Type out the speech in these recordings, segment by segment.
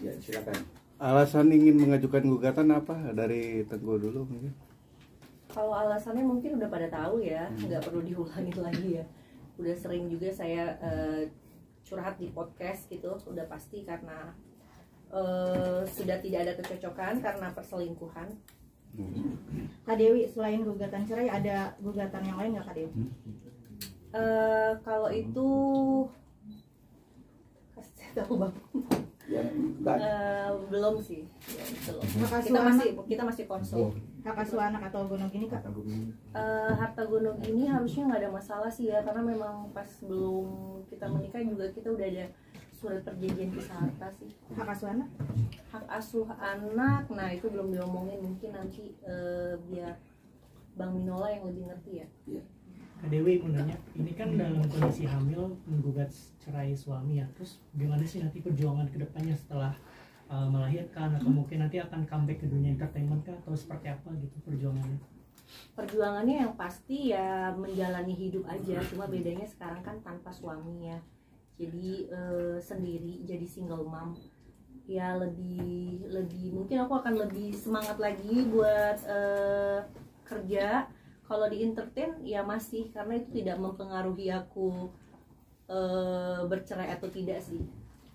Ya, silakan. Alasan ingin mengajukan gugatan apa dari Teguh dulu mungkin? Kalau alasannya mungkin udah pada tahu ya, nggak perlu diulangi lagi ya. Udah sering juga saya curhat di podcast gitu, udah pasti karena sudah tidak ada kecocokan karena perselingkuhan. Kak Dewi, selain gugatan cerai ada gugatan yang lain nggak Kak Dewi? Kalau itu kasih tahu bang. Ya, Belum sih, ya, belum. Kita masih konsul. Hak asuh anak atau gunung gini Kak? Harta gunung ini harusnya nggak ada masalah sih ya, karena memang pas belum kita menikah juga kita udah ada surat perjanjian pisah harta sih. Hak asuh anak? Hak asuh anak, nah itu belum diomongin, mungkin nanti biar Bang Minola yang lebih ngerti ya. Kak Dewi mau nanya, ini kan dalam kondisi hamil menggugat cerai suami ya, terus gimana sih nanti perjuangan kedepannya setelah melahirkan, atau mungkin nanti akan comeback ke dunia entertainment kah, atau seperti apa gitu perjuangannya? Perjuangannya yang pasti ya menjalani hidup aja, cuma bedanya sekarang kan tanpa suami ya, jadi sendiri, jadi single mom ya, lebih mungkin aku akan lebih semangat lagi buat kerja. Kalau di entertain ya masih, karena itu tidak mempengaruhi aku bercerai atau tidak sih,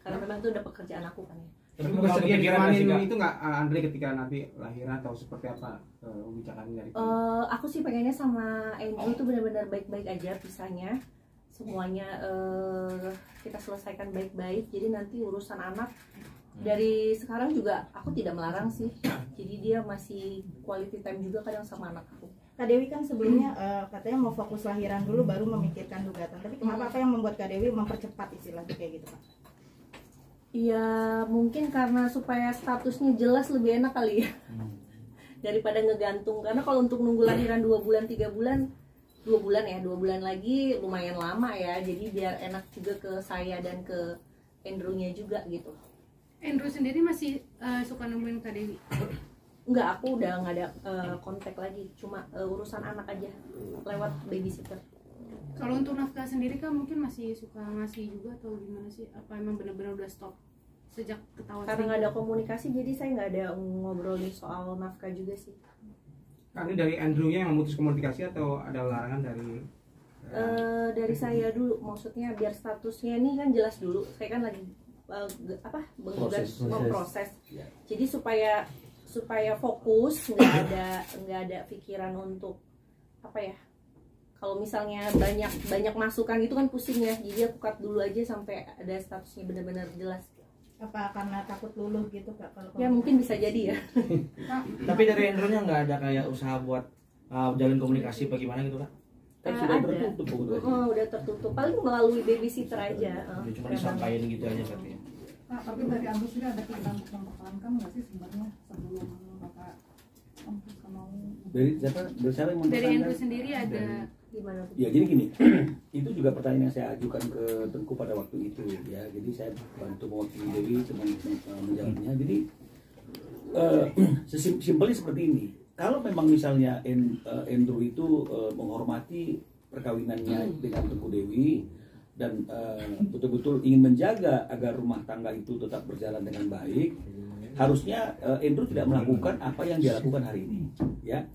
karena memang itu udah pekerjaan aku kan ya. Tapi bersedia dijalanin itu nggak Andre ketika nanti lahiran atau seperti apa pembicaraan dari aku sih pengennya sama Andrew itu benar-benar baik-baik aja pisahnya, semuanya kita selesaikan baik-baik, jadi nanti urusan anak dari sekarang juga aku tidak melarang sih, jadi dia masih quality time juga kadang sama anak aku. Kak Dewi kan sebelumnya katanya mau fokus lahiran dulu baru memikirkan gugatan, tapi kenapa apa yang membuat Kak Dewi mempercepat istilahnya kayak gitu Pak? Iya mungkin karena supaya statusnya jelas lebih enak kali ya, daripada ngegantung, karena kalau untuk nunggu lahiran 2 bulan 3 bulan 2 bulan lagi lumayan lama ya, jadi biar enak juga ke saya dan ke Andrew-nya juga gitu. Andrew sendiri masih suka nemuin Kak Dewi? Enggak, aku udah nggak ada kontak lagi, cuma urusan anak aja lewat babysitter. Kalau untuk nafkah sendiri kan mungkin masih suka ngasih juga atau gimana sih? Apa emang benar-benar udah stop sejak ketahuan? Karena nggak ada komunikasi, jadi saya nggak ada ngobrolin soal nafkah juga sih. Karena dari Andrew-nya yang memutus komunikasi atau ada larangan dari Saya dulu, maksudnya biar statusnya ini kan jelas dulu. Saya kan lagi proses. Jadi supaya fokus, nggak ada pikiran untuk apa ya, kalau misalnya banyak masukan itu kan pusing ya, jadi aku cut dulu aja sampai ada statusnya benar-benar jelas. Apa karena takut luluh gitu Kak? Kalau ya mungkin bisa jadi ya. Tapi dari Andrew-nya nggak ada kayak usaha buat jalin komunikasi bagaimana gitu Kak? Kan sudah tertutup komunikasi. Udah tertutup, paling melalui babysitter aja. Cuma disampaikan gitu aja katanya. Nah, tapi dari Agus sendiri ada keinginan untuk mempertahankan nggak sih sebenarnya sebelum Bapak mau? Dari siapa? Dari siapa yang Dari Andrew sendiri ada gimana? Ya jadi gini, itu juga pertanyaan yang saya ajukan ke Tengku pada waktu itu ya. Jadi saya bantu mewakili Dewi menjawabnya. Jadi simpelnya seperti ini. Kalau memang misalnya Andrew itu menghormati perkawinannya dengan Tengku Dewi dan betul-betul ingin menjaga agar rumah tangga itu tetap berjalan dengan baik, harusnya Andrew tidak melakukan apa yang dia lakukan hari ini. Ya,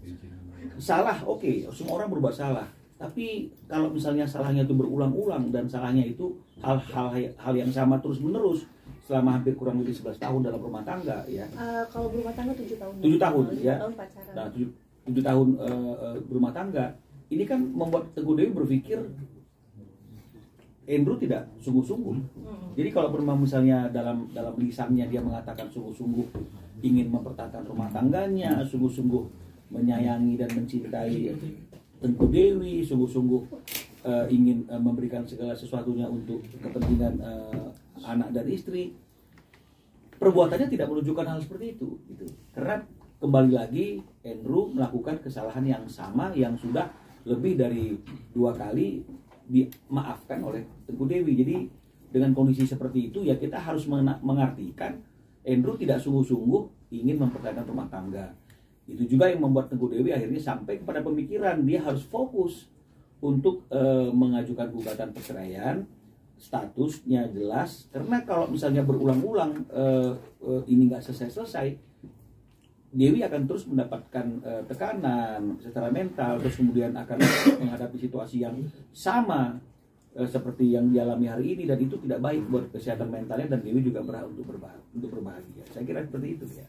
salah, oke, semua orang berbuat salah. Tapi kalau misalnya salahnya itu berulang-ulang dan salahnya itu hal yang sama terus-menerus selama hampir kurang lebih 11 tahun dalam rumah tangga ya. Kalau berumah tangga 7 tahun. 7 tahun ya. 7 tahun pacaran. Nah, 7 tahun berumah tangga. Ini kan membuat Teguh Dewi berpikir Andrew tidak sungguh-sungguh. Jadi kalau memang misalnya dalam lisannya dia mengatakan sungguh-sungguh ingin mempertahankan rumah tangganya, sungguh-sungguh menyayangi dan mencintai Tengku Dewi, sungguh-sungguh ingin memberikan segala sesuatunya untuk kepentingan anak dan istri, perbuatannya tidak menunjukkan hal seperti itu gitu. Karena kembali lagi Andrew melakukan kesalahan yang sama yang sudah lebih dari 2 kali dimaafkan oleh Tengku Dewi. Jadi dengan kondisi seperti itu ya kita harus mengartikan Andrew tidak sungguh-sungguh ingin mempertahankan rumah tangga. Itu juga yang membuat Tengku Dewi akhirnya sampai kepada pemikiran dia harus fokus untuk mengajukan gugatan perceraian statusnya jelas, karena kalau misalnya berulang-ulang ini nggak selesai-selesai, Dewi akan terus mendapatkan tekanan secara mental, terus kemudian akan menghadapi situasi yang sama seperti yang dialami hari ini, dan itu tidak baik buat kesehatan mentalnya, dan Dewi juga berhak untuk berbahagia. Saya kira seperti itu ya.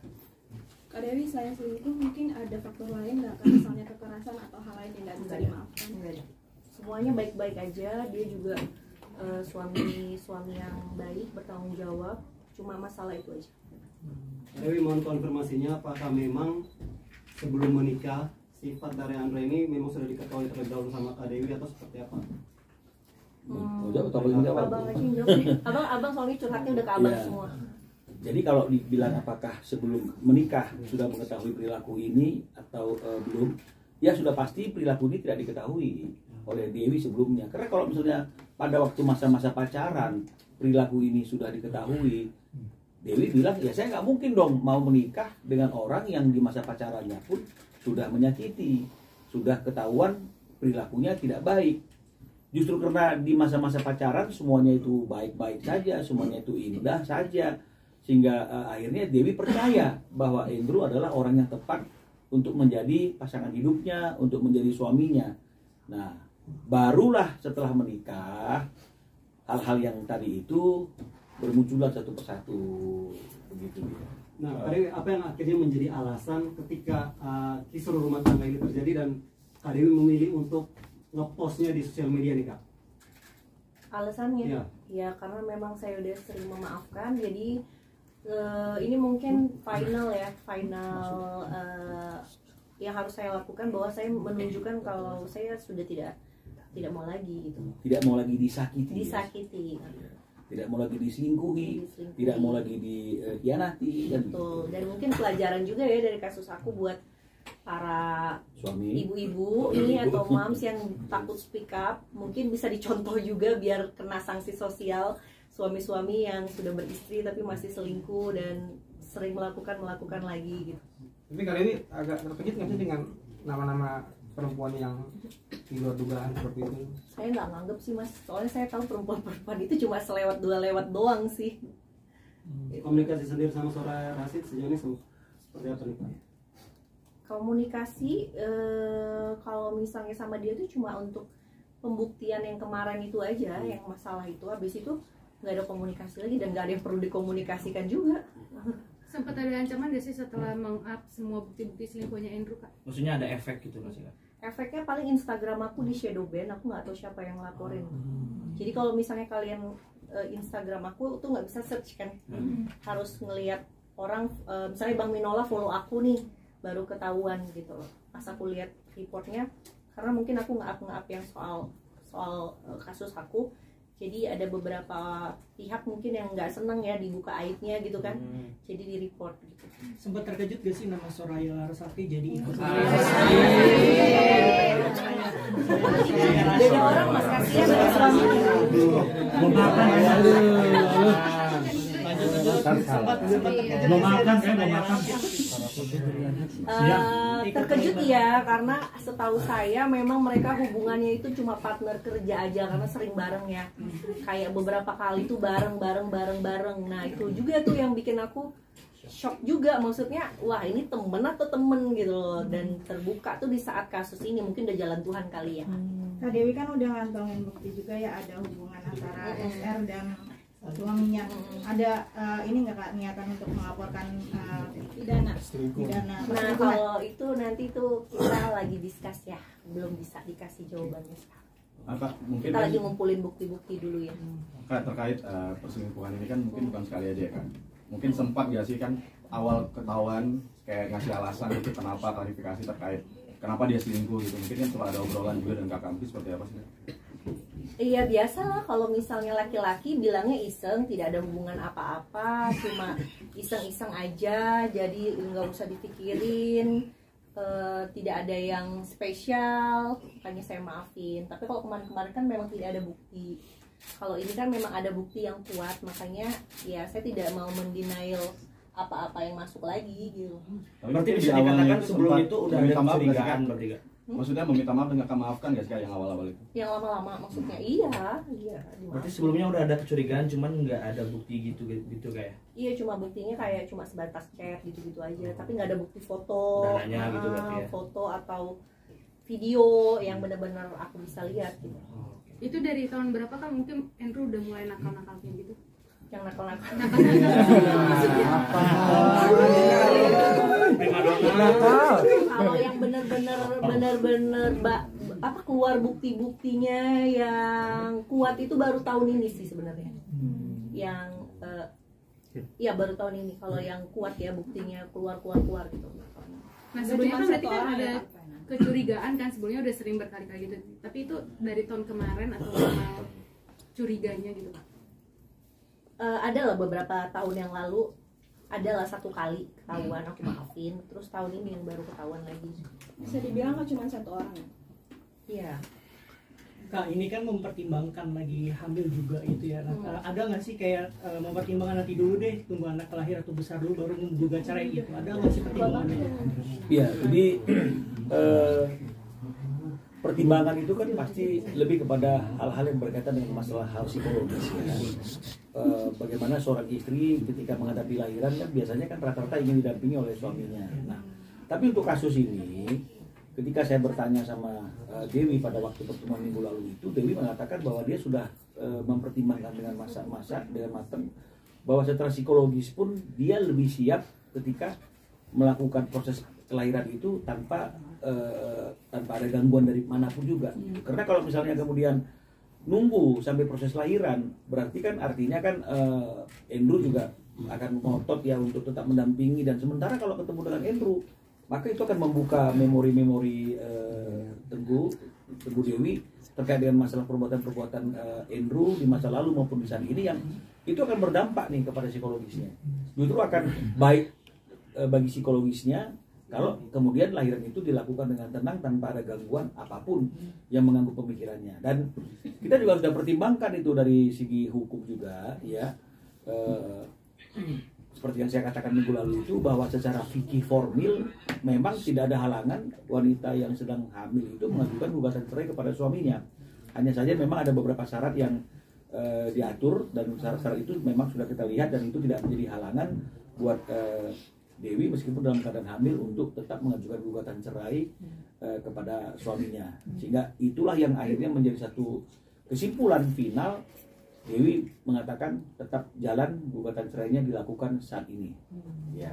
Kak Dewi, selain selingkuh mungkin ada faktor lain nggak, misalnya kekerasan atau hal lain yang nggak bisa dimaafkan? Semuanya baik-baik aja, dia juga suami yang baik, bertanggung jawab, cuma masalah itu aja. Dewi, mohon konfirmasinya, apakah memang sebelum menikah sifat dari Andra ini memang sudah diketahui terlebih dahulu sama Kak Dewi atau seperti apa? Abang aja yang jawab. Abang soalnya curhatnya udah ke abang semua. Jadi kalau dibilang apakah sebelum menikah sudah mengetahui perilaku ini atau belum, ya sudah pasti perilaku ini tidak diketahui oleh Dewi sebelumnya. Karena kalau misalnya pada waktu masa-masa pacaran perilaku ini sudah diketahui, Dewi bilang, ya saya nggak mungkin dong mau menikah dengan orang yang di masa pacarannya pun sudah menyakiti, sudah ketahuan perilakunya tidak baik. Justru karena di masa-masa pacaran semuanya itu baik-baik saja, semuanya itu indah saja, sehingga akhirnya Dewi percaya bahwa Andrew adalah orang yang tepat untuk menjadi pasangan hidupnya, untuk menjadi suaminya. Nah, barulah setelah menikah hal-hal yang tadi itu bermunculan satu persatu, begitu ya. Nah, Kak Dewi, apa yang akhirnya menjadi alasan ketika kisruh rumah tangga ini terjadi dan Kak Dewi memilih untuk ngepostnya di sosial media nih, Kak? Alasannya? Ya karena memang saya udah sering memaafkan, jadi ini mungkin final yang harus saya lakukan, bahwa saya menunjukkan kalau saya sudah tidak mau lagi gitu. Tidak mau lagi disakiti. Ya. Tidak mau lagi diselingkuhi, tidak mau lagi dikhianati. Betul. Dan mungkin pelajaran juga ya dari kasus aku buat para suami, ibu-ibu ini atau moms yang takut speak up, mungkin bisa dicontoh juga biar kena sanksi sosial suami-suami yang sudah beristri tapi masih selingkuh dan sering melakukan lagi gitu. Tapi kali ini agak terkejut nggak sih dengan nama-nama perempuan yang di luar dugaan seperti itu? Saya nggak nganggep sih mas, soalnya saya tahu perempuan-perempuan itu cuma lewat doang sih. Komunikasi sendiri sama Soraya Rasid sejauh ini seperti apa nih, Pak? Komunikasi kalau misalnya sama dia tuh cuma untuk pembuktian yang kemarin itu aja, yang masalah itu, habis itu nggak ada komunikasi lagi dan nggak ada yang perlu dikomunikasikan juga. Sempat ada ancaman gak sih setelah meng-up semua bukti-bukti selingkuhnya Andrew, Kak? Maksudnya ada efek gitu nggak sih, Kak? Efeknya paling Instagram aku di shadow ban, aku nggak tahu siapa yang laporin. Jadi kalau misalnya kalian Instagram aku tuh nggak bisa search kan, harus ngelihat orang, misalnya Bang Minola follow aku nih, baru ketahuan gitu loh. Pas aku lihat reportnya, karena mungkin aku nge-up yang soal kasus aku, jadi ada beberapa pihak mungkin yang nggak seneng ya dibuka aibnya gitu kan, jadi di report gitu. Sempat terkejut gak sih nama Soraya Larasati jadi ikut? Beda orang mas, kasihan ya suami. Terkejut ya, karena setahu saya memang mereka hubungannya itu cuma partner kerja aja, karena sering bareng ya, kayak beberapa kali tuh bareng. Nah itu juga tuh yang bikin aku shock juga, maksudnya wah ini temen atau temen gitu loh, dan terbuka tuh di saat kasus ini, mungkin udah jalan Tuhan kali ya. Kak Dewi kan udah ngantongin bukti juga ya, ada hubungan antara SR dan suaminya. Ada ini nggak Kak, niatan untuk melaporkan pidana? Nah kalau itu nanti tuh kita lagi discuss ya, belum bisa dikasih jawabannya sekarang. Apa mungkin kita lagi ngumpulin bukti-bukti dulu ya. Kak, terkait perselingkuhan ini kan mungkin bukan sekali aja kan. Mungkin sempat gak sih kan awal ketahuan kayak ngasih alasan gitu kenapa, klarifikasi terkait kenapa dia selingkuh gitu. Mungkin kan sempat ada obrolan juga dengan kakak, mungkin seperti apa sih? Iya biasalah, kalau misalnya laki-laki bilangnya iseng, tidak ada hubungan apa-apa, cuma iseng-iseng aja, jadi nggak usah dipikirin, tidak ada yang spesial, makanya saya maafin. Tapi kalau kemarin-kemarin kan memang tidak ada bukti. Kalau ini kan memang ada bukti yang kuat, makanya ya saya tidak mau mendenial apa-apa yang masuk lagi gitu. Berarti bisa dikatakan sebelum itu udah ada kecurigaan berarti Kak? Maksudnya meminta maaf dan kakak maafkan gak sih kayak yang awal-awal itu? Yang lama-lama maksudnya iya. Berarti sebelumnya udah ada kecurigaan, cuman nggak ada bukti gitu kayak? Iya, cuma buktinya kayak cuma sebatas chat gitu-gitu aja, tapi nggak ada bukti foto, Dananya gitu berarti ya? foto atau video yang benar-benar aku bisa lihat gitu. Itu dari tahun berapa kan mungkin Andrew udah mulai nakal-nakal kayak gitu? Yang nakal-nakal. Kalau yang benar-benar keluar bukti-buktinya yang kuat itu baru tahun ini sih sebenarnya. Yang ya baru tahun ini kalau yang kuat ya buktinya keluar gitu. Nah sebelumnya kan berarti kan ada kecurigaan kan, sebelumnya udah sering berkali-kali gitu. Tapi itu dari tahun kemarin atau curiganya gitu Pak? Ada lah beberapa tahun yang lalu, adalah 1 kali ketahuan aku maafin, terus tahun ini yang baru ketahuan lagi. Bisa dibilang kan cuma 1 orang ya? Iya. Kak, ini kan mempertimbangkan lagi hamil juga itu ya. Nah, ada nggak sih kayak mempertimbangkan nanti dulu deh, tunggu anak lahir atau besar dulu baru menggugat cerai gitu? Ada nggak sih pertimbangannya? Iya, jadi pertimbangan itu kan pasti lebih kepada hal-hal yang berkaitan dengan masalah hal psikologis ya. Bagaimana seorang istri ketika menghadapi lahiran kan biasanya kan rata-rata ingin didampingi oleh suaminya. Nah, tapi untuk kasus ini ketika saya bertanya sama Dewi pada waktu pertemuan minggu lalu itu, Dewi mengatakan bahwa dia sudah mempertimbangkan dengan masak-masak dengan matang bahwa secara psikologis pun dia lebih siap ketika melakukan proses kelahiran itu tanpa ada gangguan dari manapun juga. Karena kalau misalnya kemudian nunggu sampai proses lahiran, berarti kan artinya kan Andrew juga akan ngotot ya untuk tetap mendampingi, dan sementara kalau ketemu dengan Andrew maka itu akan membuka memori-memori Teguh Dewi terkait dengan masalah perbuatan-perbuatan Andrew di masa lalu maupun di saat ini, yang itu akan berdampak nih kepada psikologisnya. Justru akan baik bagi psikologisnya kalau kemudian lahiran itu dilakukan dengan tenang tanpa ada gangguan apapun yang mengganggu pemikirannya. Dan kita juga sudah pertimbangkan itu dari segi hukum juga ya. Seperti yang saya katakan minggu lalu itu, bahwa secara fikih formil memang tidak ada halangan wanita yang sedang hamil itu mengajukan gugatan cerai kepada suaminya. Hanya saja memang ada beberapa syarat yang diatur, dan syarat-syarat itu memang sudah kita lihat dan itu tidak menjadi halangan buat Dewi meskipun dalam keadaan hamil untuk tetap mengajukan gugatan cerai kepada suaminya. Sehingga itulah yang akhirnya menjadi satu kesimpulan final. Dewi mengatakan tetap jalan gugatan cerainya dilakukan saat ini. Ya.